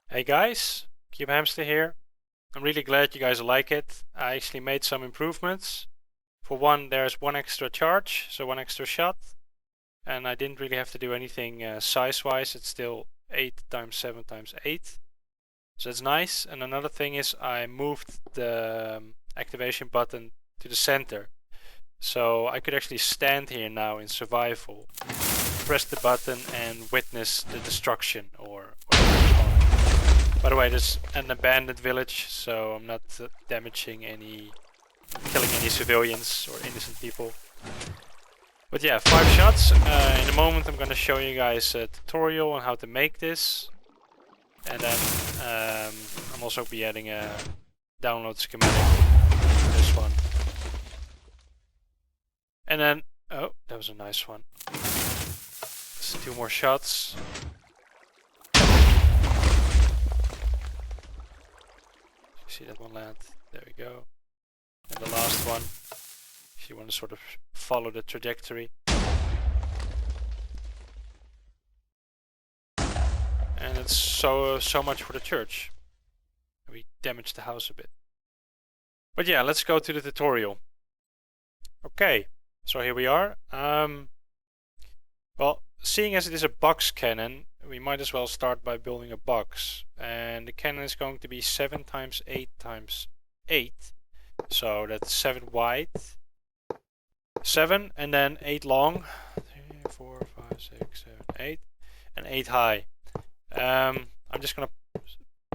Hey guys, Cube Hamster here. I'm really glad you guys like it. I actually made some improvements. For one, there's one extra charge, so one extra shot. And I didn't really have to do anything size-wise. It's still 8 times 7 times 8. So it's nice. And another thing is I moved the activation button to the center. So I could actually stand here now in survival, press the button and witness the destruction or whatever it's called. By the way, there's an abandoned village, so I'm not killing any civilians or innocent people. But yeah, 5 shots. In a moment I'm going to show you guys a tutorial on how to make this. And then I'm also be adding a download schematic for this one. And then, oh, that was a nice one. Just 2 more shots. See that one land? There we go. And the last one, if you want to sort of follow the trajectory. And it's so much for the church. We damaged the house a bit. But yeah, let's go to the tutorial. Okay, so here we are. Well, seeing as it is a box cannon, we might as well start by building a box. And the cannon is going to be 7 times 8 times 8. So that's 7 wide, 7, and then 8 long. 3, 4, 5, 6, 7, 8, and 8 high. I'm just gonna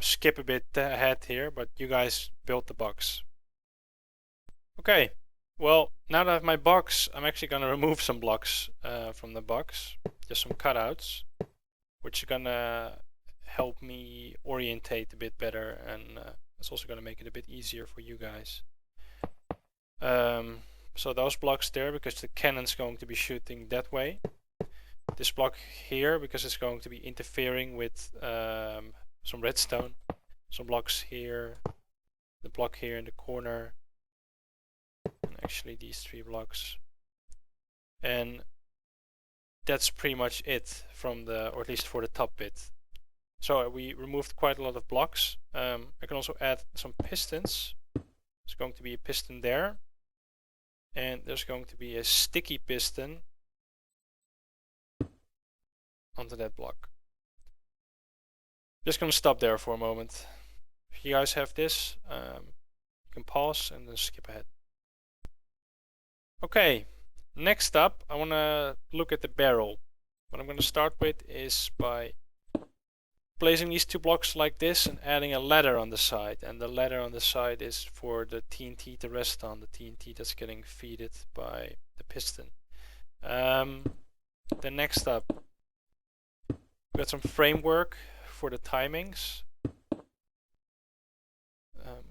skip a bit ahead here, but you guys built the box. Okay, well, now that I have my box, I'm actually gonna remove some blocks from the box, just some cutouts, which are gonna help me orientate a bit better, and it's also gonna make it a bit easier for you guys. So those blocks there, because the cannon's going to be shooting that way. This block here, because it's going to be interfering with some redstone. Some blocks here, the block here in the corner, and actually these 3 blocks. And that's pretty much it from the, or at least for the top bit. So we removed quite a lot of blocks. I can also add some pistons. There's going to be a piston there. And there's going to be a sticky piston onto that block. Just gonna stop there for a moment. If you guys have this, you can pause and then skip ahead. Okay, next up I want to look at the barrel. What I'm going to start with is by placing these 2 blocks like this and adding a ladder on the side. And the ladder on the side is for the TNT to rest on, the TNT that's getting feeded by the piston. Then next up, we got some framework for the timings.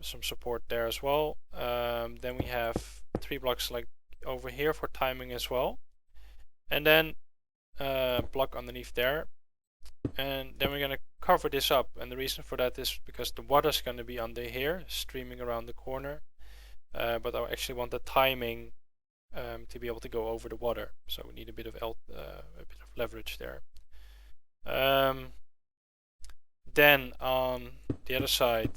Some support there as well. Then we have 3 blocks like over here for timing as well. And then a block underneath there. And then we're going to cover this up, and the reason for that is because the water's going to be under here, streaming around the corner. But I actually want the timing to be able to go over the water, so we need a bit of leverage there. Then on the other side,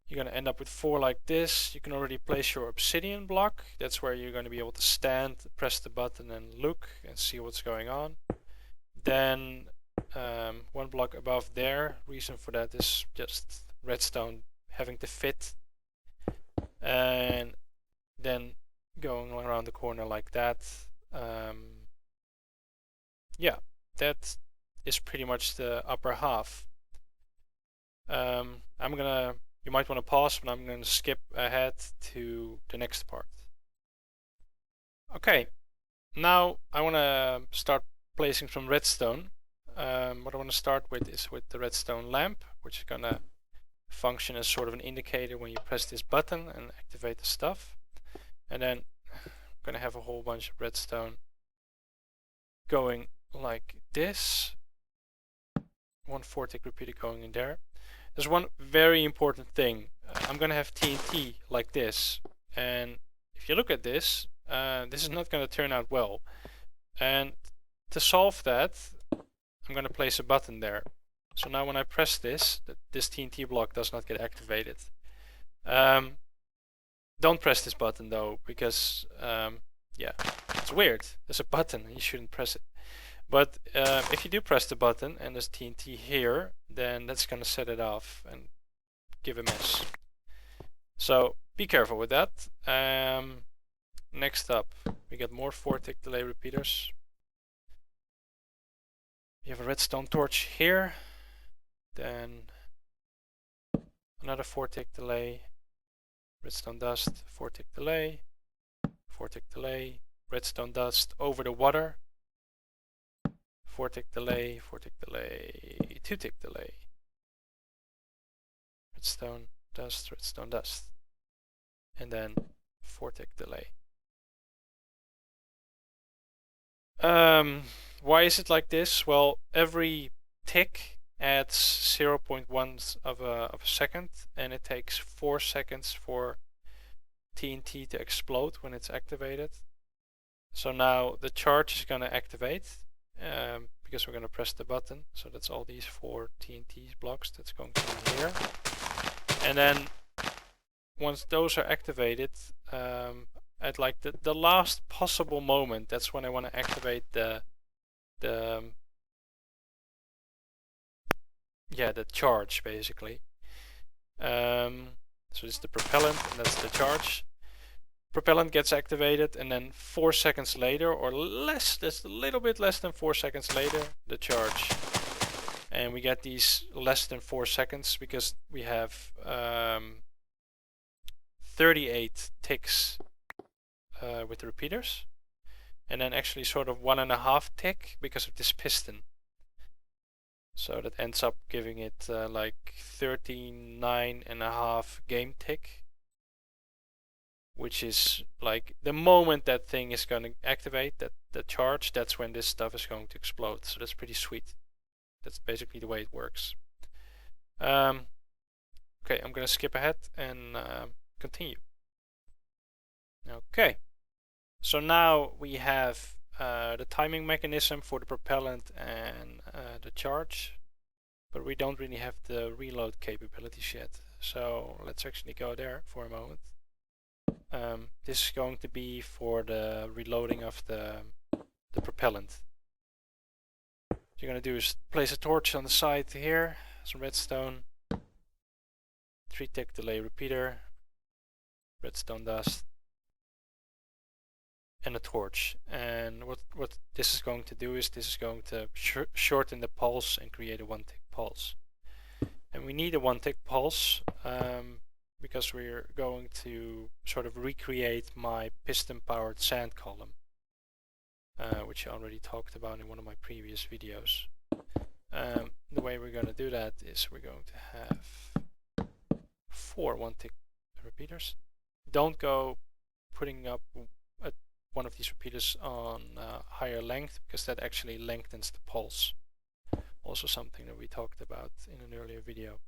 you're going to end up with 4 like this. You can already place your obsidian block. That's where you're going to be able to stand, press the button and look and see what's going on. Then 1 block above there. Reason for that is just redstone having to fit. And then going around the corner like that. Yeah, that is pretty much the upper half. You might want to pause, but I'm going to skip ahead to the next part. Okay, now I want to start placing some redstone. What I want to start with is with the redstone lamp, which is going to function as sort of an indicator when you press this button and activate the stuff. And then I'm going to have a whole bunch of redstone going like this. 1 vortex repeater going in there. There's one very important thing. I'm going to have TNT like this. And if you look at this, this is not going to turn out well. And to solve that, I'm going to place a button there. So now when I press this, this TNT block does not get activated. Don't press this button though, because yeah, it's weird. There's a button and you shouldn't press it. But if you do press the button and there's TNT here, then that's gonna set it off and give a mess. So be careful with that. Next up, we got more 4-tick delay repeaters. We have a redstone torch here, then another 4-tick delay, redstone dust, 4-tick delay, 4-tick delay, redstone dust over the water, 4-tick delay, 4-tick delay, 2-tick delay, redstone dust, and then 4-tick delay. Why is it like this? Well, every tick adds 0.1 of a second, and it takes 4 seconds for TNT to explode when it's activated. So now the charge is going to activate because we're going to press the button. So that's all these 4 TNT blocks that's going to be here. And then once those are activated, at like the last possible moment, that's when I want to activate the charge basically. So this is the propellant and that's the charge. Propellant gets activated, and then 4 seconds later, or less, just a little bit less than 4 seconds later, the charge. And we get these less than 4 seconds because we have 38 ticks with the repeaters, and then actually sort of 1.5 tick because of this piston. So that ends up giving it like 39.5 game tick, which is like the moment that thing is going to activate, that the charge, that's when this stuff is going to explode. So that's pretty sweet. That's basically the way it works. Okay, I'm going to skip ahead and continue. Okay, so now we have the timing mechanism for the propellant and the charge, but we don't really have the reload capabilities yet. So let's actually go there for a moment. This is going to be for the reloading of the propellant. What you're going to do is place a torch on the side here, some redstone, 3-tick delay repeater, redstone dust, and a torch. And what this is going to do is this is going to shorten the pulse and create a 1-tick pulse. And we need a 1-tick pulse because we're going to sort of recreate my piston-powered sand column, which I already talked about in one of my previous videos. The way we're going to do that is we're going to have 4 1-tick repeaters. Don't go putting up one of these repeaters on higher length, because that actually lengthens the pulse. Also something that we talked about in an earlier video.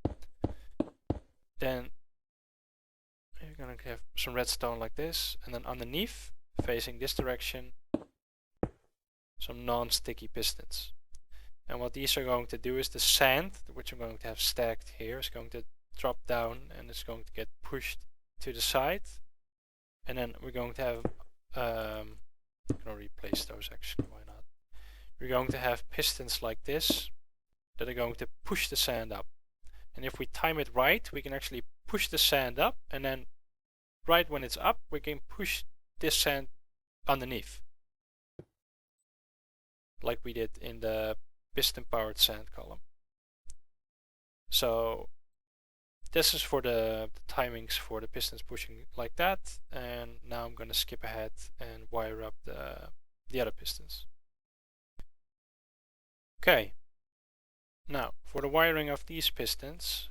Then you're going to have some redstone like this, and then underneath, facing this direction, some non-sticky pistons. And what these are going to do is the sand, which I'm going to have stacked here, is going to drop down and it's going to get pushed to the side. And then we're going to have, I'm going to replace those actually, why not? We're going to have pistons like this that are going to push the sand up. And if we time it right, we can actually push the sand up, and then right when it's up, we can push this sand underneath, like we did in the piston-powered sand column. So this is for the timings for the pistons pushing like that, and now I'm going to skip ahead and wire up the other pistons. Okay, now for the wiring of these pistons,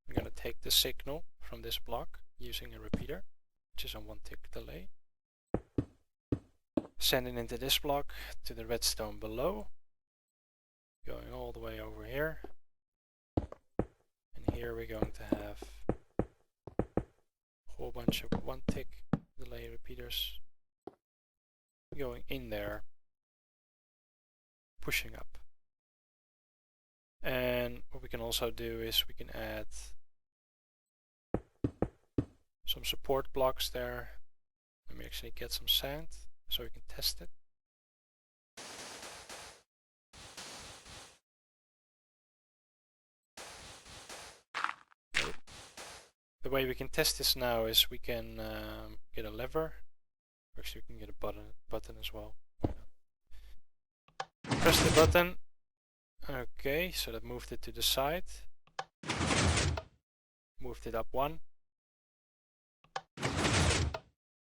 I'm going to take the signal from this block using a repeater, which is on 1-tick delay, send it into this block to the redstone below, going all the way over here, and here we're going to have a whole bunch of 1-tick delay repeaters going in there, pushing up. And what we can also do is we can add some support blocks there. Let me actually get some sand so we can test it. The way we can test this now is we can get a lever. Actually, we can get a button as well. Press the button. Okay, so that moved it to the side. Moved it up 1.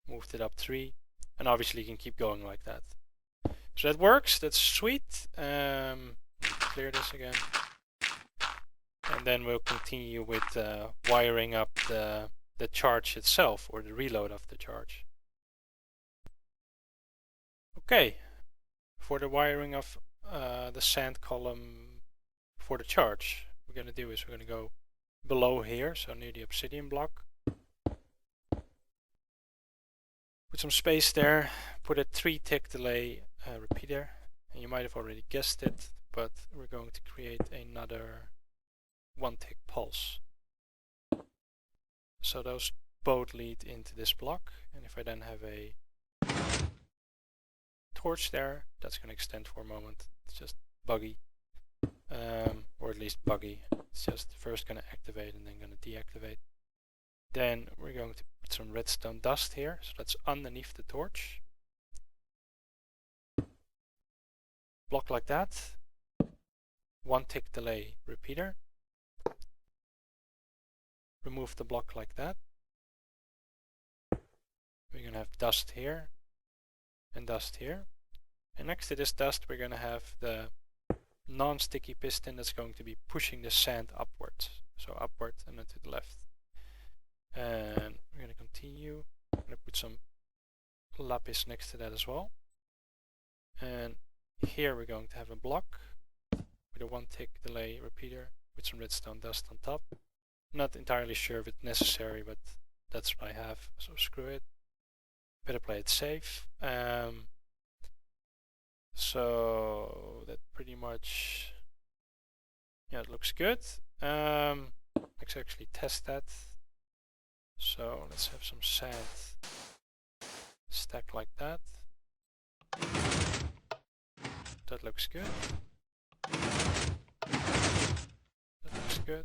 Moved it up 3. And obviously you can keep going like that. So that works, that's sweet. Clear this again. And then we'll continue with wiring up the charge itself, or the reload of the charge. Okay, for the wiring of the sand column for the charge, what we're going to do is we're going to go below here, so near the obsidian block. Put some space there, put a 3-tick delay repeater, and you might have already guessed it, but we're going to create another 1-tick pulse. So those both lead into this block, and if I then have a torch there, that's going to extend for a moment. It's just buggy, or at least buggy. It's just first going to activate and then going to deactivate. Then we're going to put some redstone dust here, so that's underneath the torch. Block like that. 1-tick delay repeater. Remove the block like that. We're going to have dust here and dust here. And next to this dust we're going to have the non-sticky piston that's going to be pushing the sand upwards. So upward and then to the left. And we're going to continue. I'm going to put some lapis next to that as well. And here we're going to have a block with a 1-tick delay repeater with some redstone dust on top. Not entirely sure if it's necessary, but that's what I have, so screw it. Better play it safe. So that pretty much, yeah, it looks good. Let's actually test that. So let's have some sand stack like that. That looks good. That looks good.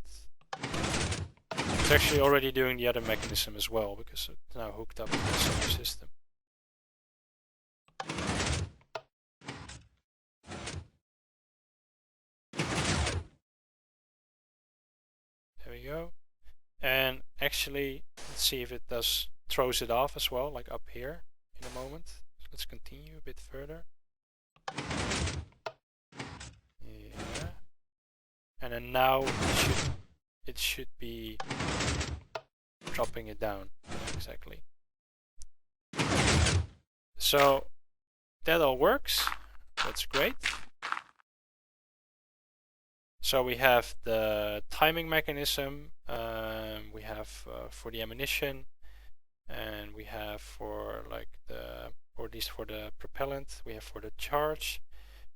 It's actually already doing the other mechanism as well, because it's now hooked up to the same system. There we go. And actually, let's see if it throws it off as well, like up here in a moment. So let's continue a bit further. Yeah. And then now it should be dropping it down. Exactly. So that all works. That's great. So we have the timing mechanism, we have for the ammunition, and we have for like or at least for the propellant, we have for the charge.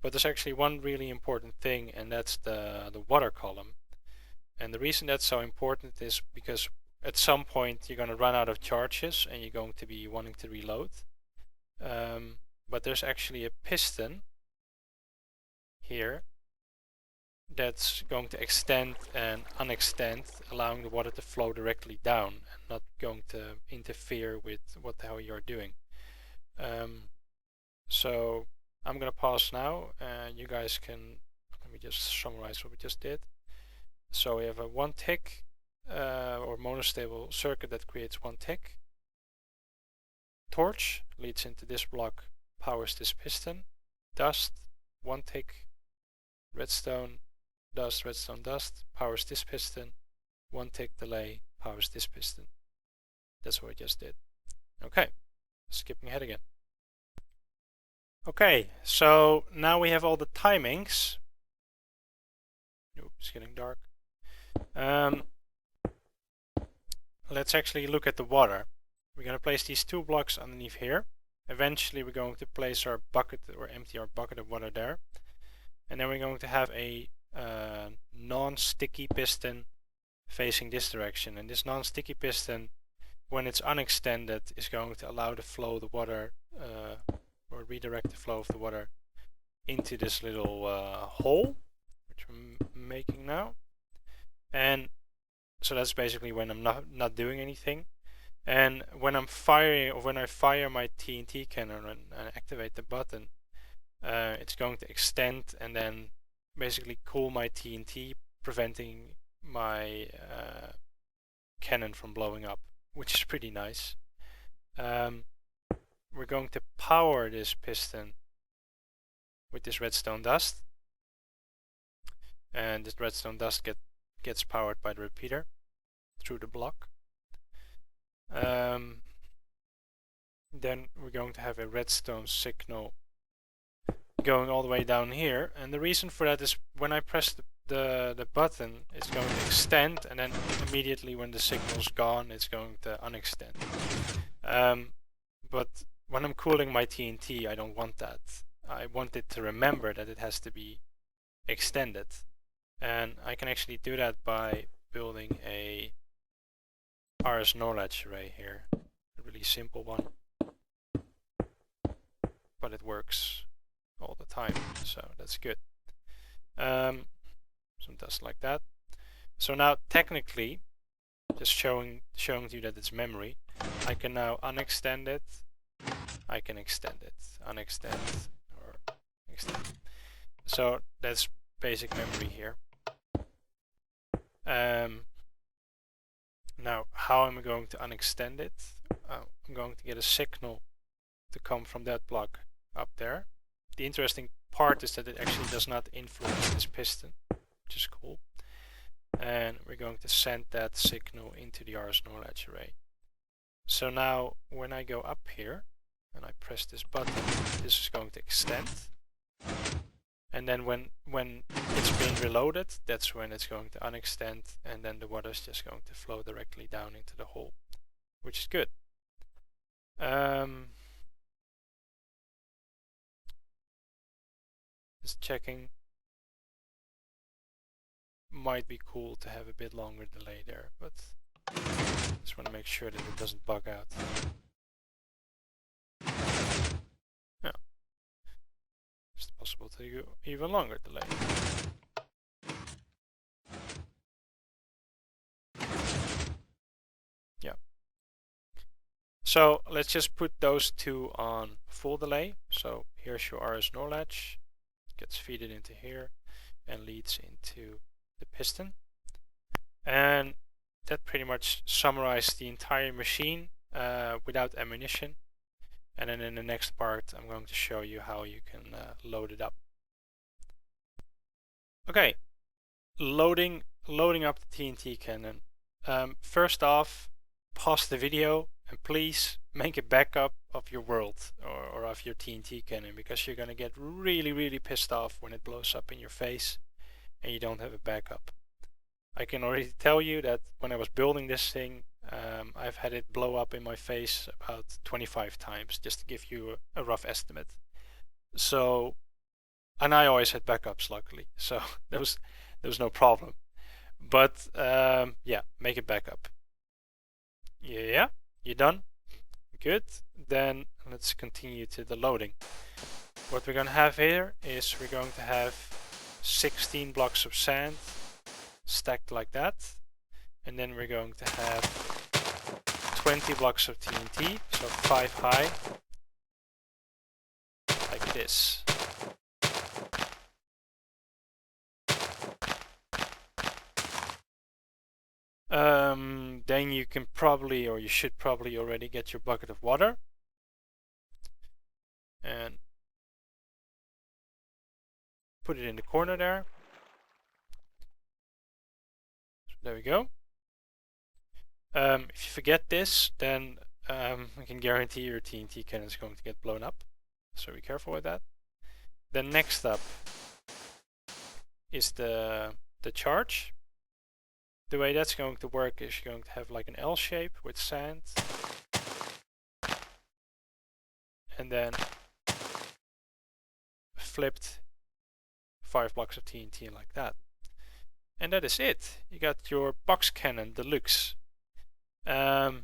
But there's actually one really important thing, and that's the water column. And the reason that's so important is because at some point you're going to run out of charges and you're going to be wanting to reload. But there's actually a piston here that's going to extend and unextend, allowing the water to flow directly down and not going to interfere with what the hell you're doing. So I'm going to pause now, and you guys can, let me just summarize what we just did. So we have a 1-tick or monostable circuit that creates 1-tick. Torch leads into this block, powers this piston. Dust, 1-tick. Redstone, dust, redstone, dust, powers this piston. 1-tick delay, powers this piston. That's what we just did. Okay, skipping ahead again. Okay, so now we have all the timings. Oops, it's getting dark. Let's actually look at the water. We're going to place these 2 blocks underneath here. Eventually we're going to place our bucket, or empty our bucket of water there. And then we're going to have a non non-sticky piston facing this direction, and this non-sticky piston, when it's unextended, is going to allow the flow of the water or redirect the flow of the water into this little hole, which I'm making now. And so that's basically when I'm not doing anything. And when I'm firing, or when I fire my TNT cannon and activate the button, it's going to extend and then basically cool my TNT, preventing my cannon from blowing up, which is pretty nice. We're going to power this piston with this redstone dust, and this redstone dust gets powered by the repeater through the block. Then we're going to have a redstone signal going all the way down here, and the reason for that is when I press the button, it's going to extend, and then immediately when the signal's gone, it's going to unextend. But when I'm cooling my TNT, I don't want that. I want it to remember that it has to be extended, and I can actually do that by building a RS NOR latch array here. A really simple one, but it works all the time, so that's good. Some dust like that. So now technically, just showing you that it's memory, I can now unextend it, I can extend it, unextend or extend. So that's basic memory here. Now how am I going to unextend it? I'm going to get a signal to come from that block up there. The interesting part is that it actually does not influence this piston, which is cool. And we're going to send that signal into the RS NOR latch array. So now when I go up here and I press this button, this is going to extend. And then when it's being reloaded, that's when it's going to unextend, and then the water is just going to flow directly down into the hole, which is good. Just checking. Might be cool to have a bit longer delay there, but just want to make sure that it doesn't bug out. Yeah. It's possible to do even longer delay. Yeah. So let's just put those two on full delay. So here's your RS NOR latch, gets feeded into here and leads into the piston, and that pretty much summarized the entire machine without ammunition. And then in the next part I'm going to show you how you can load it up. Okay, loading up the TNT cannon. First off, pause the video and please make a backup of your world or of your TNT cannon, because you're gonna get really pissed off when it blows up in your face and you don't have a backup. I can already tell you that when I was building this thing, I've had it blow up in my face about 25 times, just to give you a rough estimate. So, and I always had backups, luckily, so there was no problem. But yeah, make a backup. Yeah, you done? Good. Then let's continue to the loading. What we're going to have here is we're going to have 16 blocks of sand stacked like that, and then we're going to have 20 blocks of TNT, so 5 high, like this. Then you can probably, or you should probably already get your bucket of water, and put it in the corner there. So there we go. If you forget this, then I can guarantee your TNT cannon is going to get blown up, so be careful with that. Then next up is the charge. The way that's going to work is you're going to have like an L shape with sand, and then flipped 5 blocks of TNT like that. And And that is it. You got your BoxCannon DELUXE. I'm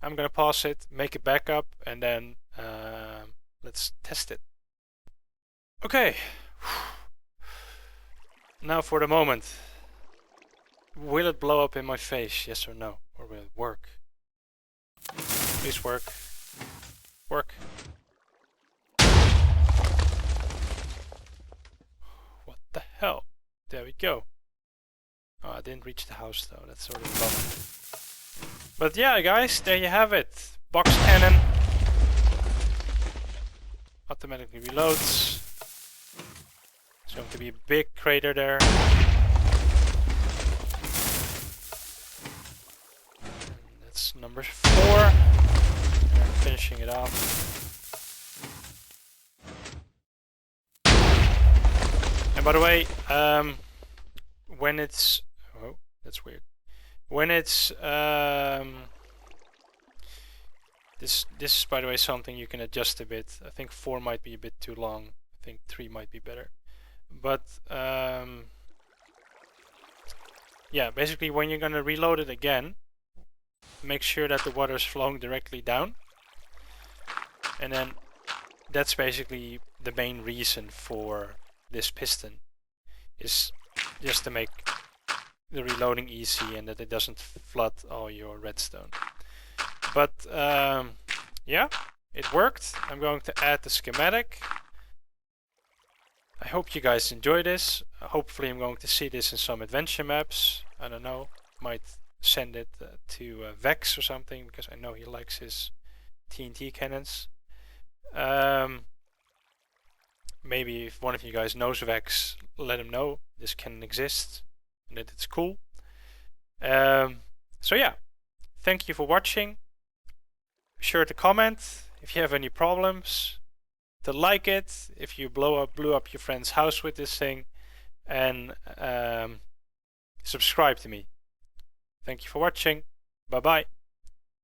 gonna pause it, make a backup, and then let's test it. Okay. Now for the moment. Will it blow up in my face? Yes or no? Or will it work? Please work. Work. What the hell? There we go. Oh, I didn't reach the house though. That's sort of a bummer. But yeah, guys, there you have it. BoxCannon automatically reloads. There's going to be a big crater there. And that's number 4. And I'm finishing it off. And by the way, when it's... Oh, that's weird. When it's... This is, by the way, something you can adjust a bit. I think 4 might be a bit too long. I think 3 might be better. But yeah, basically when you're gonna reload it again, make sure that the water is flowing directly down. And then that's basically the main reason for this piston, is just to make the reloading easy and that it doesn't flood all your redstone. But yeah, it worked. I'm going to add the schematic. I hope you guys enjoy this. Hopefully I'm going to see this in some adventure maps. I don't know, might send it to Vex or something, because I know he likes his TNT cannons. Maybe if one of you guys knows Vex, let him know this cannon exists and that it's cool. So yeah, thank you for watching. Be sure to comment if you have any problems, to like it if you blew up your friend's house with this thing, and subscribe to me. Thank you for watching. Bye bye.